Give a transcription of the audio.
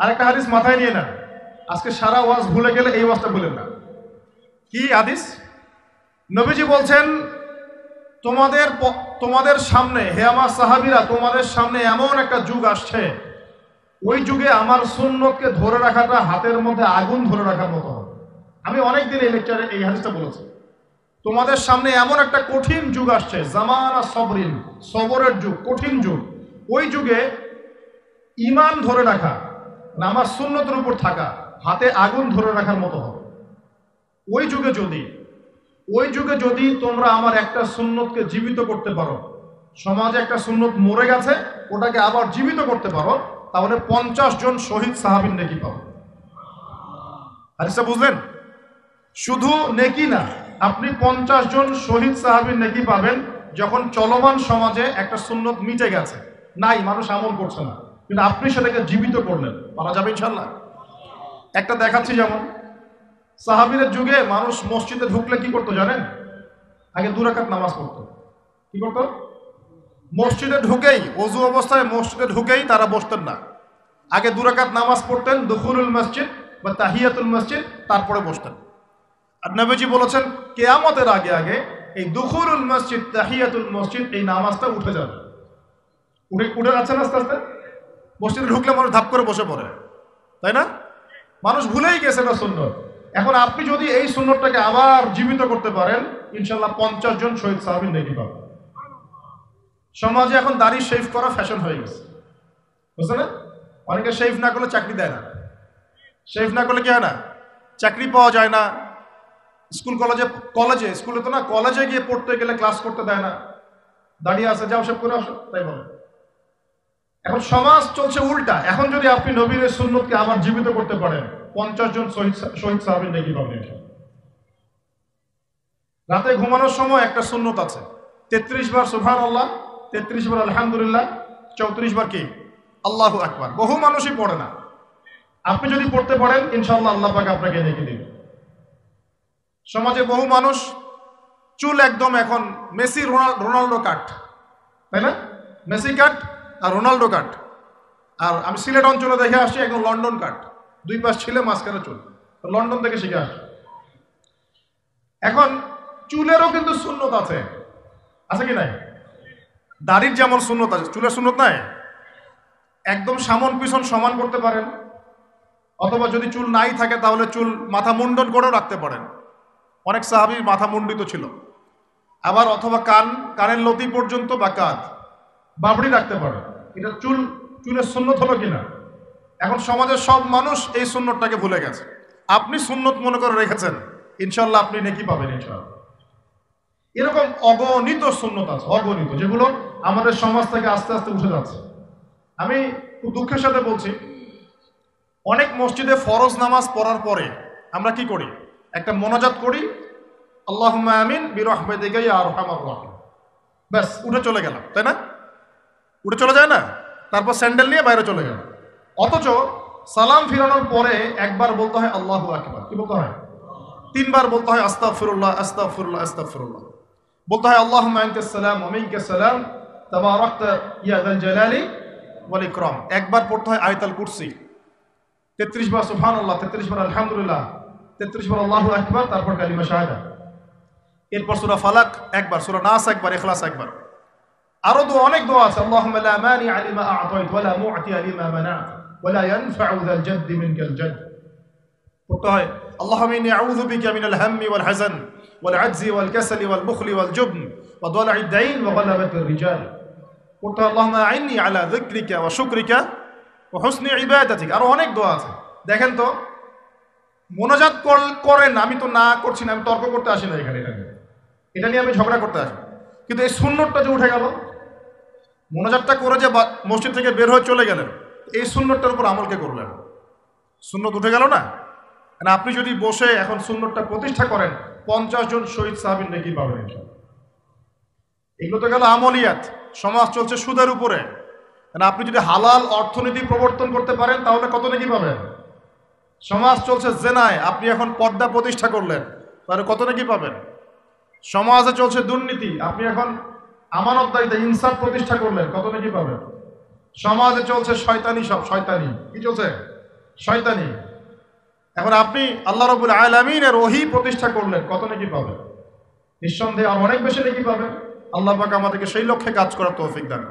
আরেকটা হাদিস মাথায় নিয়ে নেন, আজকে সারা ওয়াজ ভুলে গেলে এই ওয়াজটা ভুলেন না। কি হাদিস? নবীজি বলছেন, তোমাদের সামনে, হে আমার সাহাবীরা, তোমাদের সামনে এমন একটা যুগ আসছে, ওই যুগে আমার সুন্নতকে ধরে রাখাটা হাতের মধ্যে আগুন ধরে রাখার মতো হবে। আমি অনেকদিন এই লেকচারে এই হাদিসটা বলেছি। তোমাদের সামনে এমন একটা কঠিন যুগ আসছে, জামানা সবরিন, সবরের যুগ, কঠিন যুগ। ওই যুগে ঈমান ধরে রাখা, আমার সুন্নতের উপর থাকা, হাতে আগুন ধরে রাখার মতো হবে। ওই যুগে যদি তোমরা আমার একটা সুন্নতকে জীবিত করতে পারো, সমাজে একটা সুন্নত মরে গেছে, ওটাকে আবার জীবিত করতে পারো, তাহলে 50 জন শহীদ সাহাবীর নেকি পাবো। হাদিসটা বুঝলেন? শুধু নেকি না, আপনি 50 জন শহীদ সাহাবীর নেকি পাবেন, যখন চলমান সমাজে একটা সুন্নত মিটে গেছে, নাই, মানুষ আমল করছে না, কিন্তু আপনি সেটাকে জীবিত করলেন। পারা যাবে ইনশাল্লাহ। একটা দেখাচ্ছি, যেমন সাহাবীদের যুগে মানুষ মসজিদে ঢুকলে কি করতো জানেন? আগে 2 রাকাত নামাজ পড়তো। কি করতো? মসজিদে ঢুকেই, ওযু অবস্থায় মসজিদে ঢুকেই তারা বসতেন না, আগে 2 রাকাত নামাজ পড়তেন, দুখুলুল মসজিদ বা তাহিয়াতুল মসজিদ, তারপরে বসতেন। আর নবীজি বলেছেন, কিয়ামতের আগে এই দুখুলুল মসজিদ, তাহিয়াতুল মসজিদ, এই নামাজটা উঠে যাবে। উঠে যাচ্ছে না আস্তে আস্তে। মসজিদে ঢুকলে মানুষ ধাপ করে বসে পড়ে, তাই না? মানুষ ভুলেই গেছে না সুন্নত। এখন আপনি যদি এই সুন্নতটাকে আবার জীবিত করতে পারেন, ইনশাআল্লাহ 50 জন শহীদ সাহাবীর নেকি পাবেন। সমাজে এখন দাড়ি শেভ করা ফ্যাশন হয়ে গেছে, বুঝছেন না? অনেকে শেভ না করলে চাকরি দেয় না, শেভ না করলে কি হয় না, চাকরি পাওয়া যায় না। স্কুলে তো না, কলেজে গিয়ে পড়তে গেলে ক্লাস করতে দেয় না, দাঁড়িয়ে আছে, যাও সব করে আসো, তাই বলে। এখন সমাজ চলছে উল্টা। এখন যদি আপনি নবীর সুন্নতকে আবার জীবিত করতে পারেন, 50 জন শহীদ সাহাবীর নেকি পাবেন। রাতে ঘুমানোর সময় একটা সুন্নত আছে, 33 বার সুবহানাল্লাহ, 33 বার আলহামদুলিল্লাহ, 34 বার কি আল্লাহু আকবার। বহু মানুষই পড়ে না, আপনি যদি পড়তে পারেন, ইনশাআল্লাহ আল্লাহ পাক আপনাকে নেকি দিবেন। সমাজে বহু মানুষ চুল একদম এখন মেসি রোনাল্ডো কাট, তাই না? মেসি কাট আর রোনাল্ডো কাট। আর আমি সিলেট অঞ্চলে দেখে আসছি একদম লন্ডন কাট, 2 পাশ ছিলে, মাঝখানে চুল, লন্ডন থেকে শিখে আসছি। এখন চুলেরও কিন্তু সুন্নত আছে কি নাই? দাড়ির যেমন সুন্নত আছে, চুলের সুন্নত নাই? একদম সামন পিছন সমান করতে পারেন, অথবা যদি চুল নাই থাকে তাহলে চুল মাথা মুন্ডন করেও রাখতে পারেন। অনেক সাহাবীর মাথা মুন্ডিত ছিল। আবার অথবা কানের লতি পর্যন্ত বা কাঁধ বাবড়ি রাখতে পারেন। এটা চুলের সুন্নত হলো কিনা? এখন সমাজের সব মানুষ এই সুন্নতটাকে ভুলে গেছে। আপনি সুন্নত মনে করে রেখেছেন, ইনশাল্লাহ আপনি নেকি পাবেন ইনশাআল্লাহ। এরকম অগণিত সুন্নত আছে, অগণিত, যেগুলো আমাদের সমাজ থেকে আস্তে আস্তে উঠে যাচ্ছে। আমি খুব দুঃখের সাথে বলছি, অনেক মসজিদে ফরজ নামাজ পড়ার পরে আমরা কি করি? একটা মোনাজাত করি, আল্লাহুম্মা আমিন বিরহমাতিকা ইয়া আরহামার রাহিম, ব্যাস উঠে চলে গেলাম, তাই না? উঠে চলে যায় না, তারপর স্যান্ডেল নিয়ে বাইরে চলে গেল। অথচ সালাম ফিরানোর পরে একবার বলতে হয় আল্লাহু আকবার, কি বলতে হয়? 3 বার বলতে হয় আস্তাগফিরুল্লাহ আস্তাগফিরুল্লাহ আস্তাগফিরুল্লাহ, বলতে হয় আল্লাহুম্মা আনতাস সালাম ওয়া মিনকাস সালাম তাবারাকতা ইয়া যাল জালালি ওয়াল ইকরাম। একবার পড়তে হয় আয়াতুল কুরসি, 33 বার সুবহানাল্লাহ, 33 বার আলহামদুলিল্লাহ, 33 বার আল্লাহু আকবার, তারপর কালিমা শাহাদা। এরপর সূরা ফালাক একবার, সূরা নাস একবার, ইখলাস একবার। আরো তো অনেক দোয়া আছে, আল্লাহুম্মা লা মানিআ লিমা আ'তাইত ওয়া লা মু'তিয়া লিমা মানা'ত ওয়া লা ইয়ানফা'ু যাল জাদ্দি মিনকাল জাদ। পড়তে হয় আল্লাহুম্মা ইন্নী আউযু বিকা মিনাল হাম্মি ওয়াল হাযান ওয়াল আজজি ওয়াল কাসালি ওয়াল বুখলি ওয়াল জুবন ওয়া দালা'id দাইন ওয়া গালাবাতির রিজাল। পড়তে হয় আল্লাহুম্মা আ'ইন্নী আলা যিকরিকা ওয়া শুকরিকা ওয়া হুসনি ইবাদাতিক। আরো অনেক দোয়া আছে। দেখেন তো, মোনাজাত করেন, আমি তো না করছি না, আমি তর্ক করতে আসি না এখানে, এটা নিয়ে আমি ঝগড়া করতে আসি, কিন্তু এই সুন্নতটা যে উঠে গেল, মোনাজাতটা করে যে মসজিদ থেকে বের হয়ে চলে গেলেন, এই সুন্নতটার উপর আমল কে করলেন? সুন্নত উঠে গেল না? আপনি যদি বসে এখন সুন্নতটা প্রতিষ্ঠা করেন, 50 জন শহীদ সাহাবীর নেকি পাবেন ইনশাআল্লাহ। এগুলো তো গেল আমলিয়াত। সমাজ চলছে সুদের উপরে, আপনি যদি হালাল অর্থনীতি প্রবর্তন করতে পারেন তাহলে কত নেকি পাবেন? সমাজ চলছে জেনায়, আপনি এখন পর্দা প্রতিষ্ঠা করলেন, তাহলে কত নেকি পাবেন? সমাজে চলছে দুর্নীতি, আপনি এখন আমানতদারিতা, ইনসাফ প্রতিষ্ঠা করলেন, কত নেকি পাবেন? সমাজে চলছে শয়তানি, সব শয়তানি, কি চলছে? শয়তানি। এখন আপনি আল্লাহ রাব্বুল আলামিনের ওহী প্রতিষ্ঠা করলেন, কত নেকি পাবেন? নিঃসন্দেহে আর অনেক বেশি নেকি পাবেন। আল্লাহ পাক আমাদেরকে সেই লক্ষ্যে কাজ করার তৌফিক দান করুন।